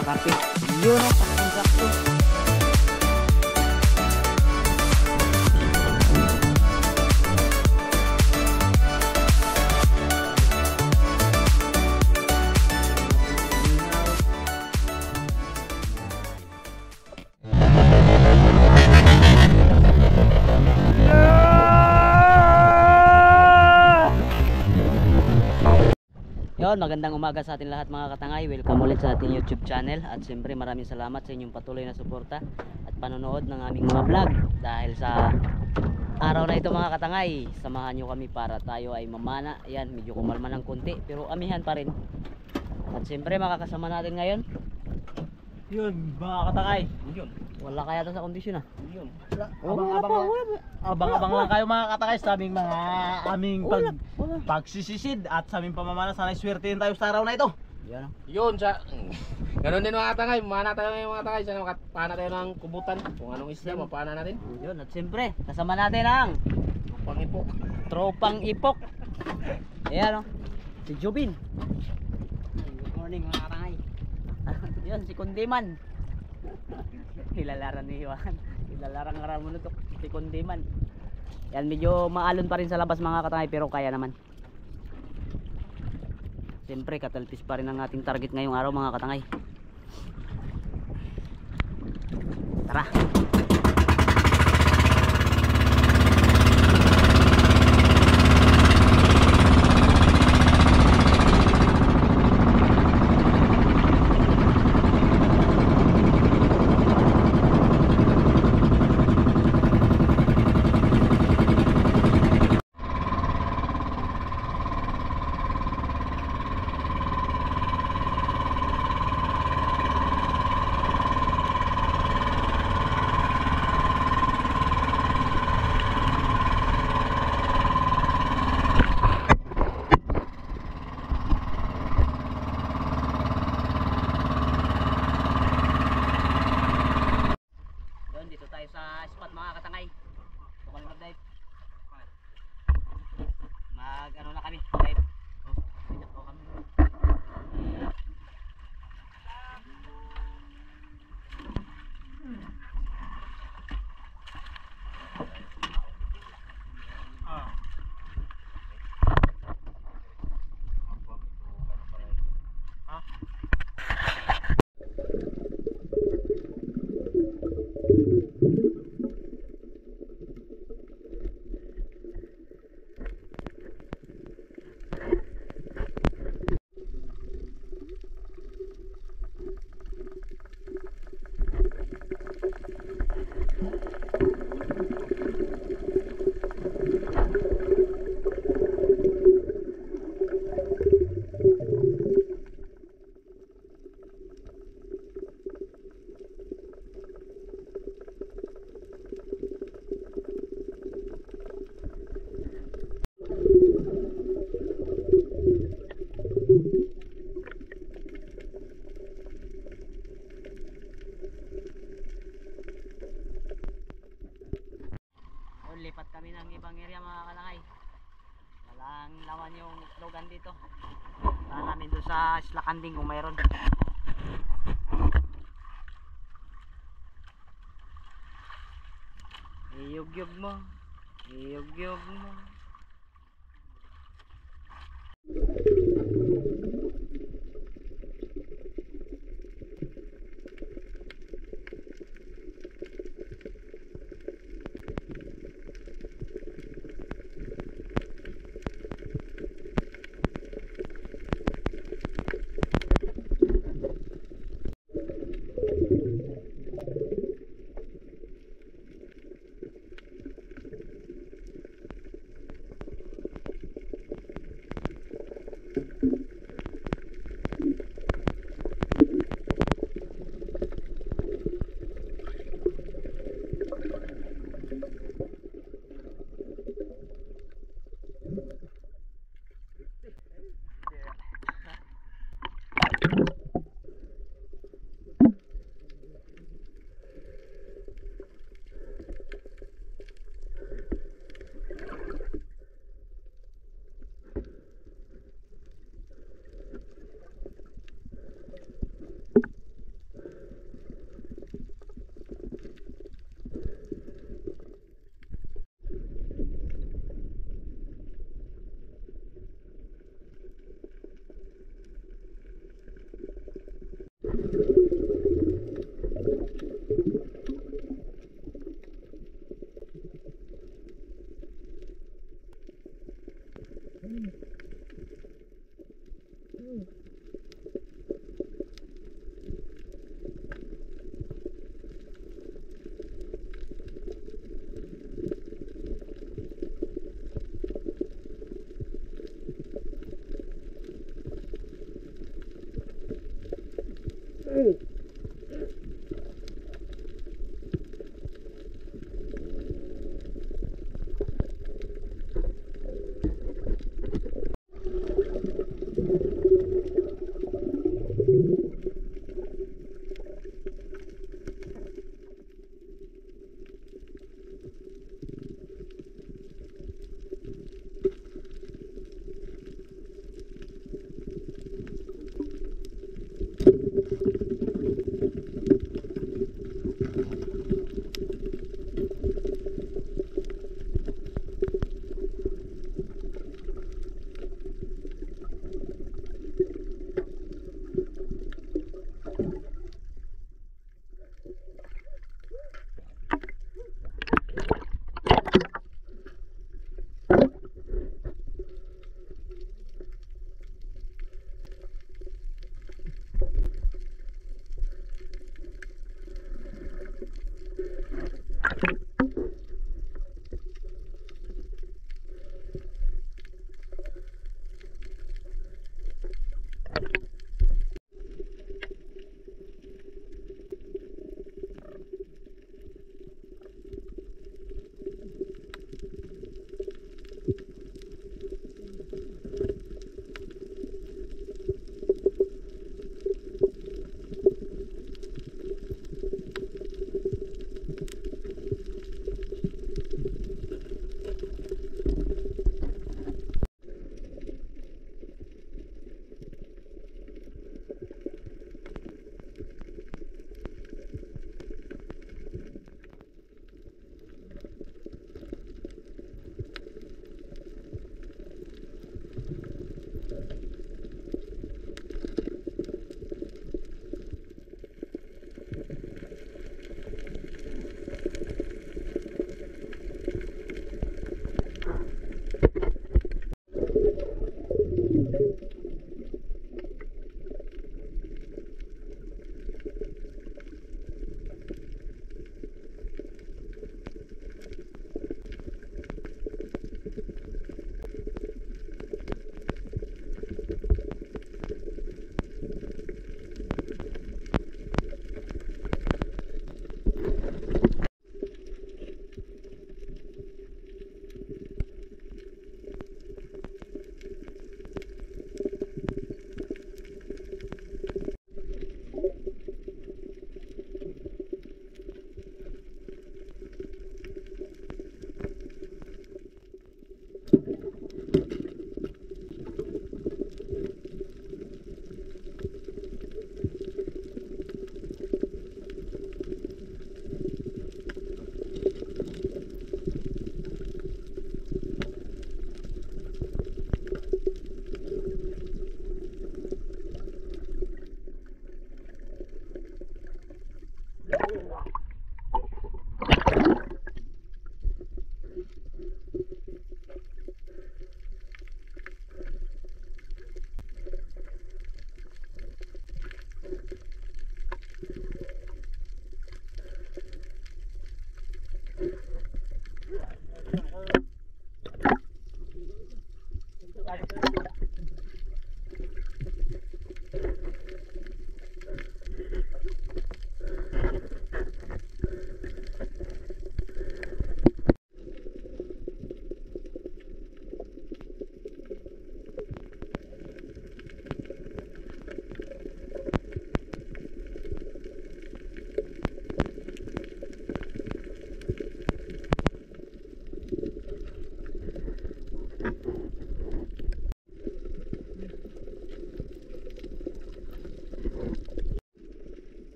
Yan, kapit. Yun, sakto. Yon, magandang umaga sa atin lahat mga katangay. Welcome ulit sa ating YouTube channel. At siyempre maraming salamat sa inyong patuloy na suporta at panonood ng aming mga vlog. Dahil sa araw na ito mga katangay, samahan nyo kami para tayo ay mamana. Ayan, medyo kumalma ng konti pero amihan pa rin. At siyempre makakasama natin ngayon, yun mga katangay. Yun. wala kaya sa kondisyon ah. Yun. Abang-abang lang kayo mga katangay sa aming pagsisisid at sa aming pamamana. Sana swertein tayo sa araw na ito. Yan. Yun, ganun din mga katangay. Mana tayo ngayon mga katangay. Sana makapana tayo ng kubutan. Kung anong isla, mapana natin. Yun, at siyempre kasama natin ang Pangipok. tropang ipok. Ayan o, si Jubin. Good morning mga katangay. Yun, si Kundiman. Hilalaran ni Juan. Hilalaran ng Ramonutok, si Kundiman. Yan, medyo maalon pa rin sa labas mga katangay pero kaya naman. Siyempre katalpis pa rin ang ating target ngayong araw mga katangay. Tara. Sa spot mga katangay. Tukal mag-dive. Mag-ano na kami, dive. Oh, kami. Lipat kami ng ibang area mga kalangay. Walang laman yung slogan dito. Saan namin doon sa Isla Kanding kung mayroon. Iyog-yog mo. Iyog-yog mo.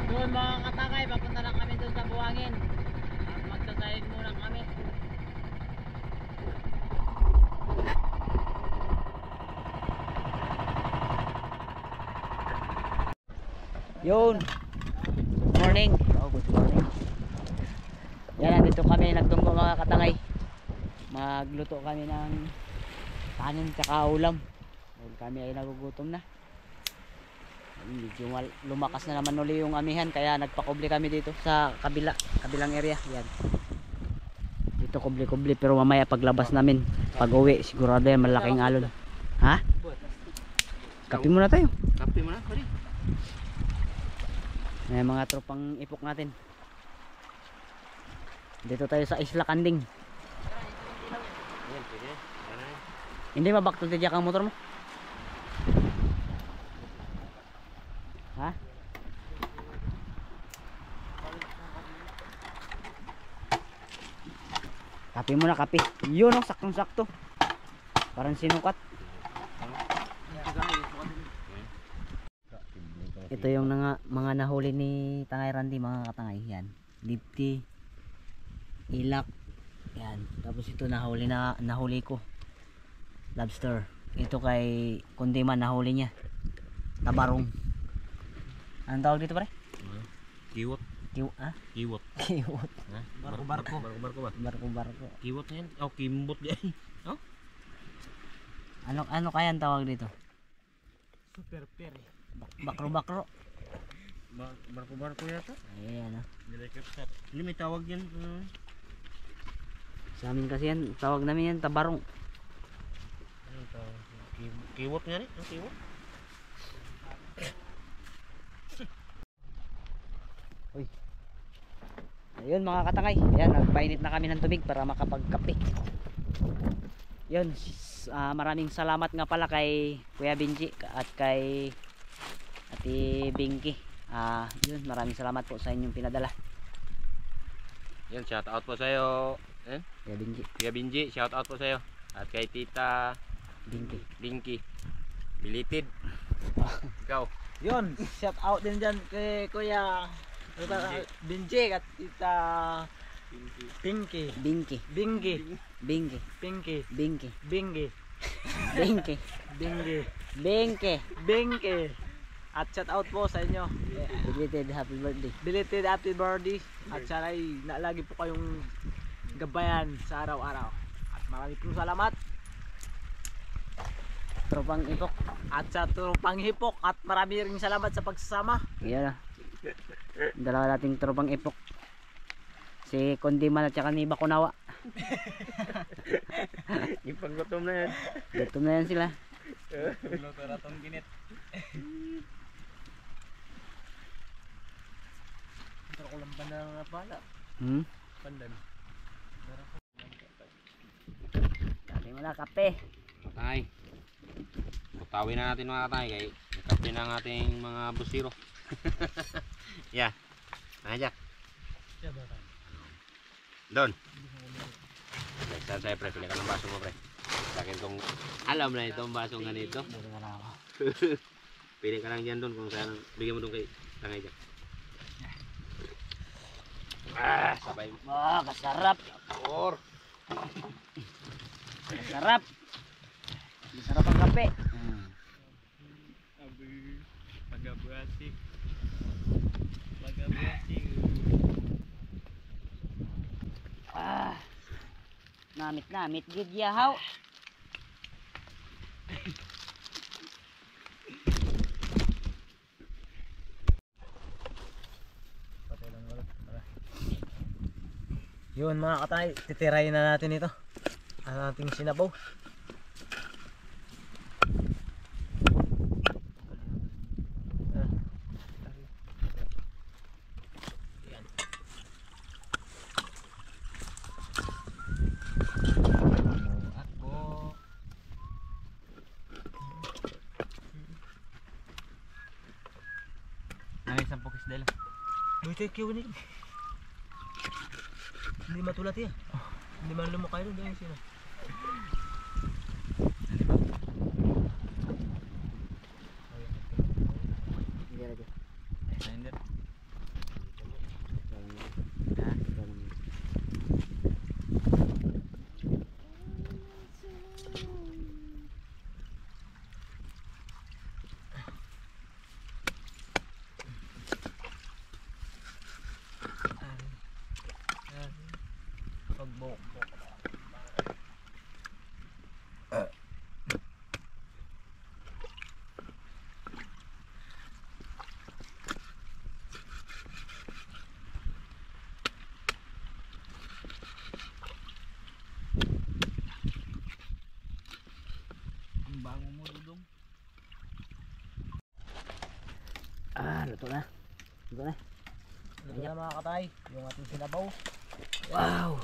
Doon mga katakay, papunta lang kami doon sa buhangin. At magsasayin muna kami. Yun. Good morning. Oh, good morning. Yan, nandito kami nagtunggo mga katangay. magluto kami ng kanin tsaka ulam dahil kami ay nagugutom na. Medyo lumakas na naman uli yung amihan kaya nagpakubli kami dito sa kabilang area. Yan. Dito kubli-kubli pero mamaya paglabas namin pag uwi sigurado yan malaking alon. Ha? Kape muna tayo. Kape mo na, pare. May mga tropang ipok natin. Dito tayo sa Isla Kanding. Yan, pwede. Yan na. Hindi mabakto tiyak ang motor mo? Ha? Kape muna, kape. Yun oh, saktong sakto. Parang sinukat. Ito yung mga nahuli ni Tangay Randy, mga katangay. Yan. Lipti. Ilak. Yan. Tapos ito nahuli ko. Lobster. Ito kay Kundiman nahuli niya. Tabarong. Anong tawag dito pare? Kiwot. Ah? Kiwot. Kiwot. Ha? Barko ba? Barko. Kiwot na yan. Oh, kimbot yan. Oh? Ano kaya ang tawag dito? Super peri. Bakro. Barko yata. Ayan. Hindi may tawag yan. Sa amin kasi yan, tawag namin yan tabarong. Ano tawag? Kiwot nga rin. Ang kiwot. Uy. Ayun mga katangay. Ayan, nagpainit na kami ng tubig para makapagkape. Yun, maraming salamat nga pala kay Kuya Benji at kay Ate Binky. Yun, maraming salamat po sa inyong pinadala. Yan, shout out po sa'yo. Kuya Benji. Kuya Binji, shout out po sa'yo. At kay Tita Binky. Belated. Ikaw. Yun, shout out din dyan kay Kuya Binjik at Tita Pinky. Binky. At shout out po sa inyo. Belated happy birthday. Belated happy birthday. At sana ay naalagi po kayong gabayan sa araw-araw. At marami pong salamat. Tropang ipok. At sa tropang hipok. At marami rin salamat sa pagsasama. Yan na. Dalawa nating tropang ipok. Si Kundiman at saka ni Bakunawa. Ipaggutom na yan. Gutom na yan sila. Luto ratong ginit. Pero ko lang ba na nga pala? Pandan. Kape mo na, kape. Katay. Butawin na natin mga katay. Kaya kape na ang ating mga busiro. Yeah. Jack. Don. Saan sa'yo pre? Pili ka ng baso mo pre. Sa akin kung alam na itong basong ganito. Pili ka lang dyan doon kung saan. Bigyan mo doon kay Tangay Jack. Sabay mo. Kasarap. Or. Kasarap. Masarap ang kape. Pagabati. Namit gid yahaw. Yun mga katay, titirayin na natin ito. Ang ating sinabaw. Isang pukis dahil. Buti kiyo ni. Hindi matulat ya. Hindi man lumukay doon dahil sila. Pagbok. Luto na. Luto na. Ito na mga katay, yung ating sinabaw. Wow!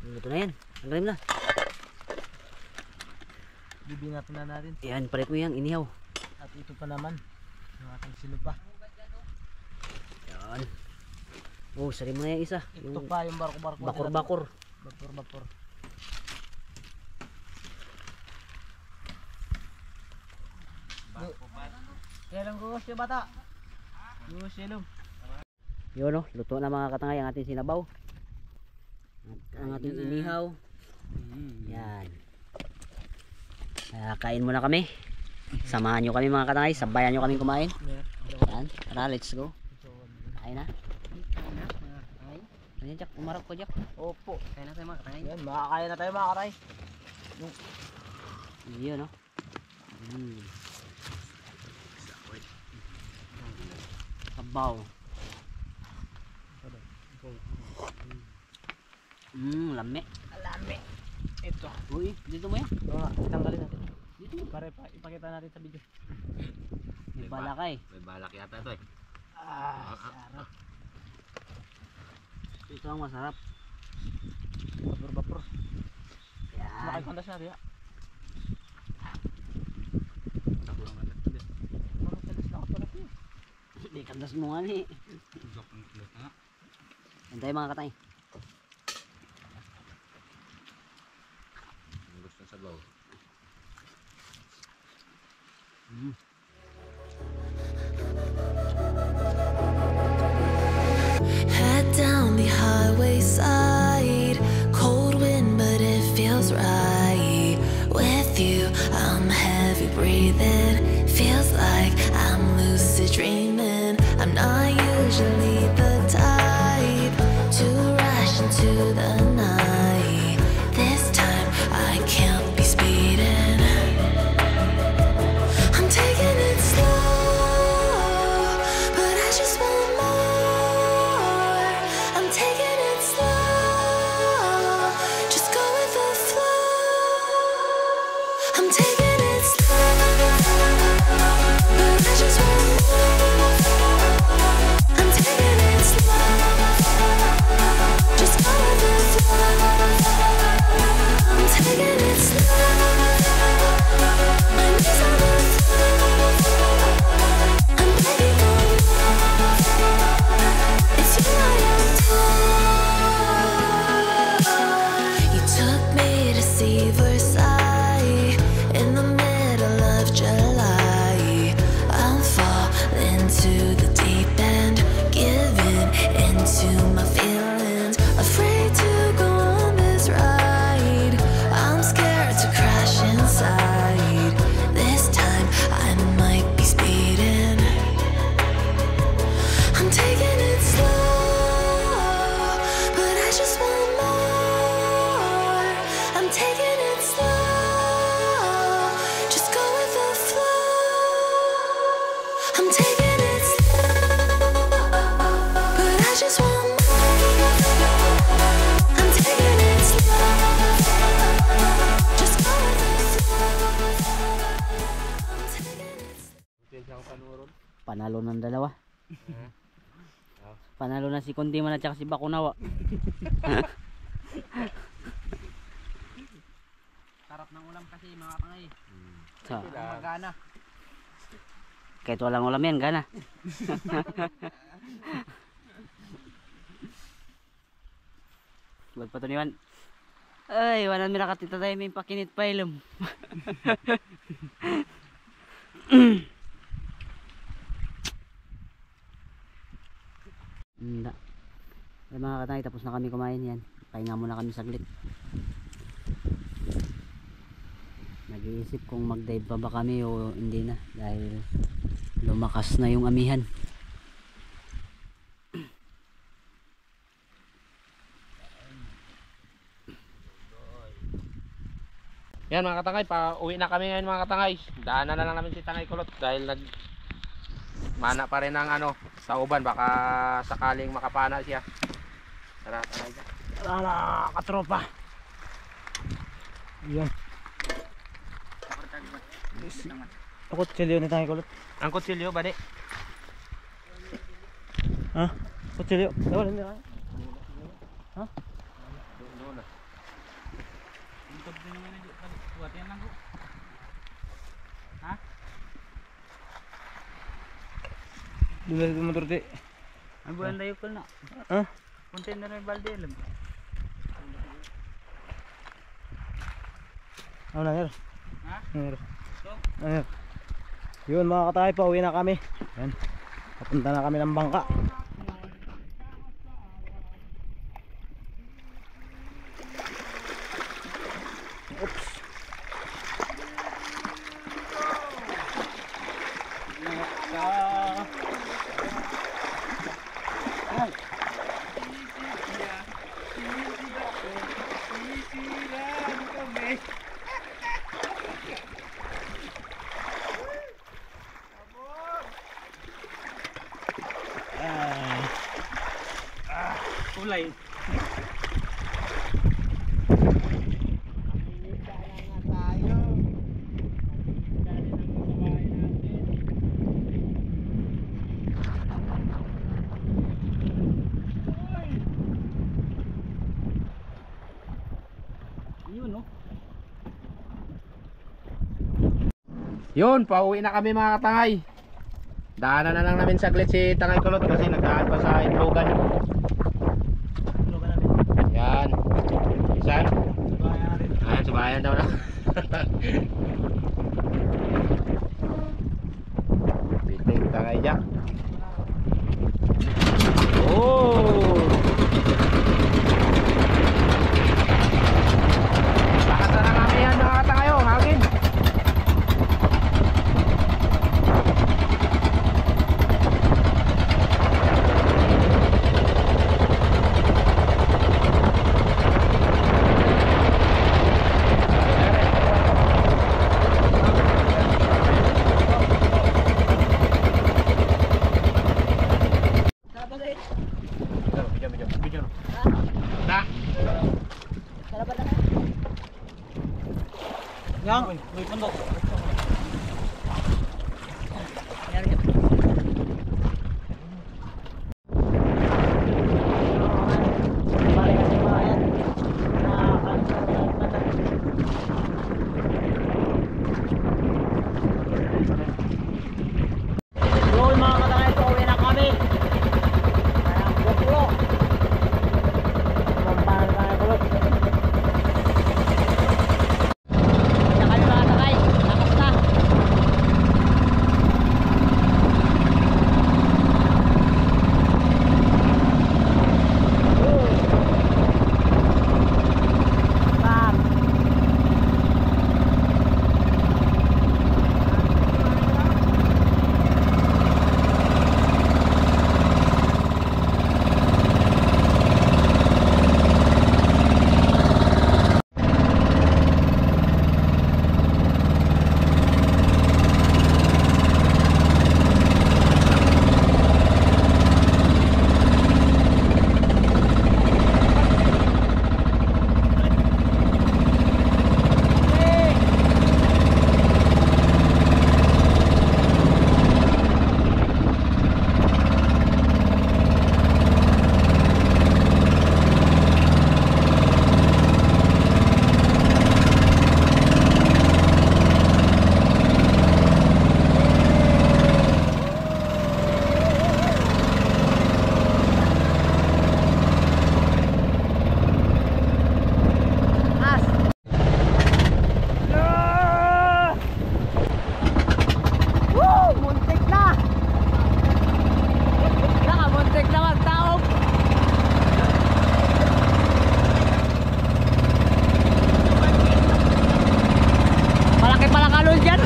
Luto na yan. Ang galing na. Bibinatin na natin. Yan, palit mo yan, inihaw. At ito pa naman, yung ating sinupa. Yan. Oh, sari mo na yung isa. Ito pa yung barko-barko. Bakor-bakor. Bakor-bakor. Kaya lang gugos yung bata. Gugos silom. Yun o, luto na mga katangay ang ating sinabaw. At ang ating inihaw. Yan. Kaya kain muna kami. Samahan nyo kami mga katangay. Sabayan nyo kami kumain. Yan. Tara, let's go. Kain na. Ayan, Jack. Umarap ko, Jack. Opo. Kain na tayo mga katangay. Yan, makakaya na tayo mga katay. Yun o. Sabaw. Lami. Alami. Ito. Uy, dito mo yan. Tanggalin natin. Dito. Para ipakita natin sa video. May balakay. May balak yata ito eh. Sarap. Ito ang masarap. Bakor-bakor. Yan. Makikandas natin ya. Hindi, kandas mo nga ni. Yan tayo mga katay. Gusto sa baw. Head down the highway side, cold wind but it feels right. With you I'm heavy breathing, feels like I'm lucid dreaming. I'm not usually the type to rush into the night. This time I can't be speeding. I'm taking it slow, but I just want more. I'm taking it slow, just go with the flow. I'm taking it slow, but I just want more. I'm taking it slow, just go with the flow. I'm taking it slow, my knees on the floor. I'm begging for more. It's you I adore. You took me to see Versailles in the middle of July. I'm falling to the deep end, giving into my feelings, afraid to go on this ride. I'm scared to crash inside. This time I might be speeding. I'm taking it slow, but I just want more. I'm taking it slow, just go with the flow. I'm taking it slow, but I just want more. I'm taking it slow, just go with the flow. I'm taking it slow. Panalo ng dalawa. Panalo na si Kundiman at saka si Bakunawa. Sarap ng ulam kasi mga katangay. Sa, Magana. kahit walang ulam yan, gana. Buat pa ito niwan. Ay, wanan mira katita tayo may pakinit pa ilum. Hindi. Ay mga katay, tapos na kami kumain yan. Pahinga muna kami saglit. Nag-iisip kung mag-dive pa ba kami o hindi na. Dahil lumakas na yung amihan. Yan mga katangay, pa-uwi na kami ngayon mga katangay. Daanan na lang namin si Tangay Kulot dahil mana pa rin ang ano, sa uban, baka sakaling makapana siya. Tara, tangay dyan. Ala, katropa. Yan. Takot silyo ni tayo kulot. Ang kutsilyo, bade. Ha? Kutsilyo. Wala nila. Ha? Dula sa motor di. Ang buwan tayo ko na. Ha? Container may balde lang. Ano na yun? Ha? Ano yun? Yun mga katay, pauwi na kami. Yan. Papunta na kami ng bangka. Oops. Kulay. Yun, pauwi na kami mga katangay. Daanan na lang namin saglit si Tangay Kulot kasi nagdaan pa sa Itlogan. Yan. Isan? Ayan, subayan daw na. Biting Tangay Jack. Oh! Lakas na kami yan mga katangay, oh, hangin. Video. Na. Yang, may pundok. Yun mga katangay, pauwi na kami. Kaya GoPro. Mampahan tayo kulot. Na kami mga takay. Lakas na. Bam. Muntik na! Nakamuntik na magtaob! Malaki pala kalon dyan!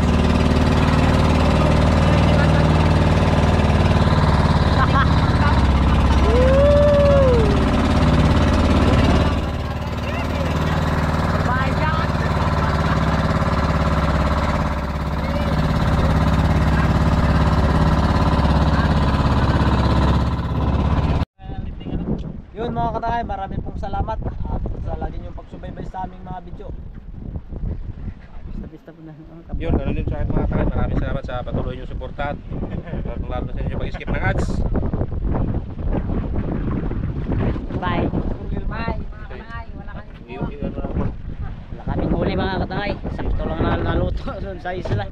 Bye, Jack! Yun mga katangay, maraming pong salamat at sa lagi niyong pagsubaybay sa aming mga video. Pista po na. Yun, ganun din sa akin mga katangay. Maraming salamat sa patuloy niyong suporta. Lalo na sa inyo pag-skip ng ads. Bye. Bye, mga katangay. Wala kami Wala kaming huli mga katangay. Sakto lang na naluto doon sa isla.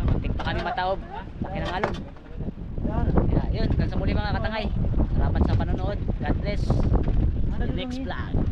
Muntik pa kami mataob. Laki ng alon. Kaya yun, hanggang sa muli mga katangay. Salamat sa panonood. God bless. See you next vlog.